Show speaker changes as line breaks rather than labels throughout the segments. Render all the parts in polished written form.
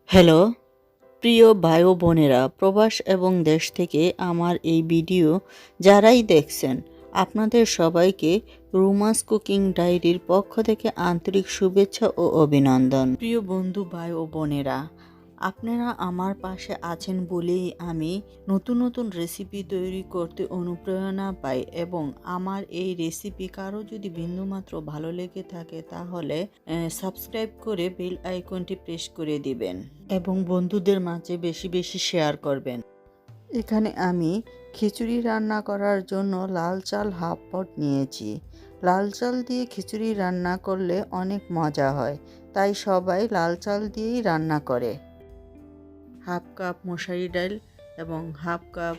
Hello প্রিয় ভাই ও বোনেরা, প্রবাস এবং দেশ থেকে আমার এই ভিডিও যারাই দেখছেন আপনাদের সবাইকে রুমাস কুকিং ডায়েরির পক্ষ থেকে আন্তরিক শুভেচ্ছা ও অভিনন্দন। প্রিয় বন্ধু ভাই ও বোনেরা, আপনারা আমার পাশে আছেন বলেই আমি নতুন নতুন রেসিপি তৈরি করতে অনুপ্রেরণা পাই এবং আমার এই রেসিপি কারো যদি বিন্দুমাত্র ভালো লেগে থাকে তাহলে সাবস্ক্রাইব করে বেল আইকনটি প্রেস করে দিবেন এবং বন্ধুদের মাঝে বেশি বেশি শেয়ার করবেন। এখানে আমি খিচুড়ি রান্না করার জন্য লাল চাল হাফ পট নিয়েছি। লাল চাল দিয়ে খিচুড়ি রান্না করলে অনেক মজা হয়, তাই সবাই লাল চাল দিয়েই রান্না করে। হাফ কাপ মশারি ডাল এবং হাফ কাপ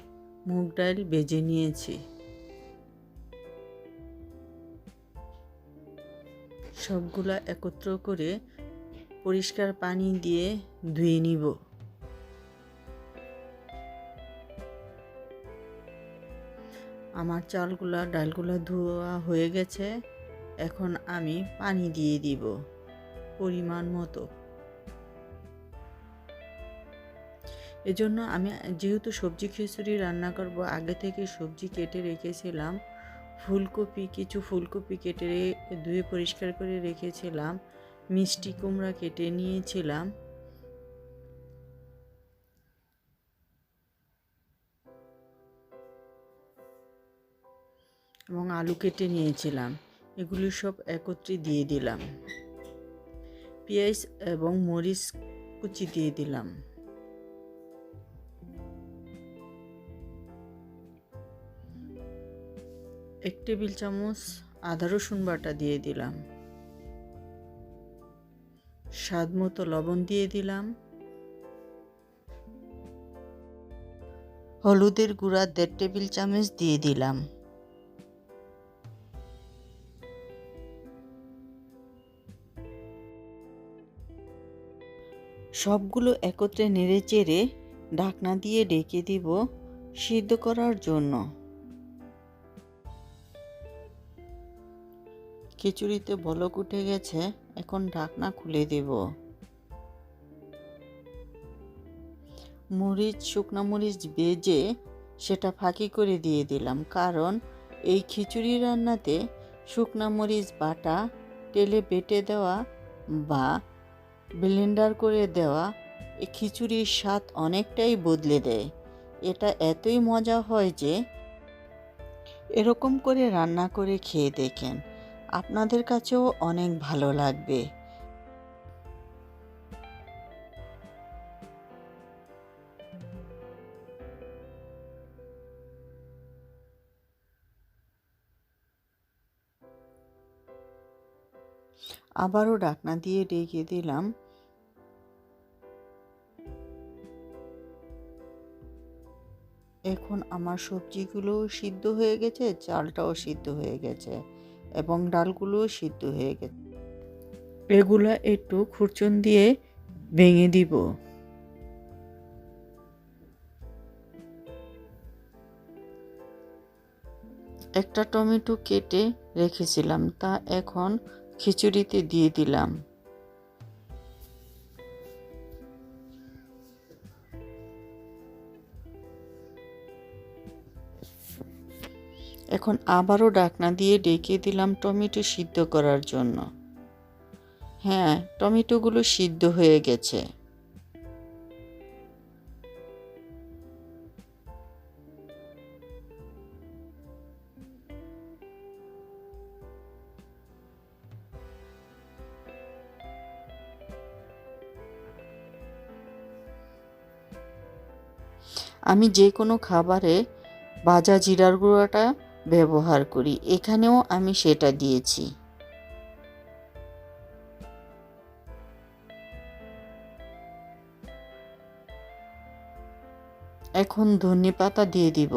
মুগ ডাল ভেজে নিয়েছি। সবগুলা একত্র করে পরিষ্কার পানি দিয়ে ধুয়ে নিব। আমার চালগুলা ডালগুলা ধোয়া হয়ে গেছে, এখন আমি পানি দিয়ে দিব পরিমাণ মতো। এজন্য আমি যেহেতু সবজি খিচুড়ি রান্না করব, আগে থেকে সবজি কেটে রেখেছিলাম। কিছু ফুলকপি কেটে ধুয়ে পরিষ্কার করে রেখেছিলাম। মিষ্টি কুমড়া কেটে নিয়েছিলাম। এবং আলু কেটে নিয়েছিলাম। এগুলি সব একত্রে দিয়ে দিলাম। পেঁয়াজ এবং মরিচ কুচি দিয়ে দিলাম। এক টেবিল চামচ আদা রসুন বাটা দিয়ে দিলাম। স্বাদ মতো লবণ দিয়ে দিলাম। হলুদের গুঁড়া 1.5 টেবিল চামচ দিয়ে দিলাম। সবগুলো একত্রে নেড়ে চেড়ে ঢাকনা দিয়ে ঢেকে দিব সিদ্ধ করার জন্য। খিচুড়িতে বলক উঠে গেছে, এখন ঢাকনা খুলে দেব। শুকনো মরিচ ভেজে সেটা ফাঁকি করে দিয়ে দিলাম, কারণ এই খিচুড়ি রান্নাতে শুকনো মরিচ বাটা তেলে বেটে দেওয়া বা ব্লেন্ডার করে দেওয়া এই খিচুড়ির স্বাদ অনেকটাই বদলে দেয়। এটা এতই মজা হয় যে এরকম করে রান্না করে খেয়ে দেখেন, আপনাদের কাছেও অনেক ভালো লাগবে। আবারও ঢাকনা দিয়ে ঢেকে দিলাম। এখন আমার সবজিগুলোও সিদ্ধ হয়ে গেছে, চালটাও সিদ্ধ হয়ে গেছে এবং ডালগুলোও সিদ্ধ হয়ে গেছে। এগুলা একটু খুরচুন দিয়ে ভেঙে দিব। একটা টমেটো কেটে রেখেছিলাম, তা এখন খিচুড়িতে দিয়ে দিলাম। এখন আবারও ঢাকনা দিয়ে ঢেকে দিলাম টমেটো সিদ্ধ করার জন্য। হ্যাঁ, টমেটোগুলো সিদ্ধ হয়ে গেছে। আমি যে কোনো খাবারে ভাজা জিরার গুঁড়োটা ব্যবহার করি, এখানেও আমি সেটা দিয়েছি। এখন ধনেপাতা দিয়ে দিব।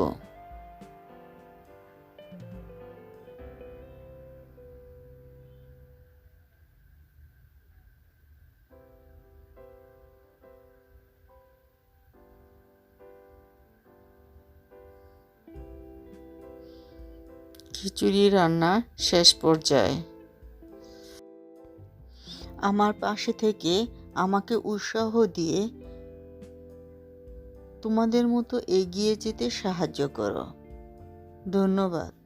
খিচুড়ি রান্না শেষ পর্যায়ে। আমার পাশে থেকে আমাকে উৎসাহ দিয়ে তোমাদের মতো এগিয়ে যেতে সাহায্য করো। ধন্যবাদ।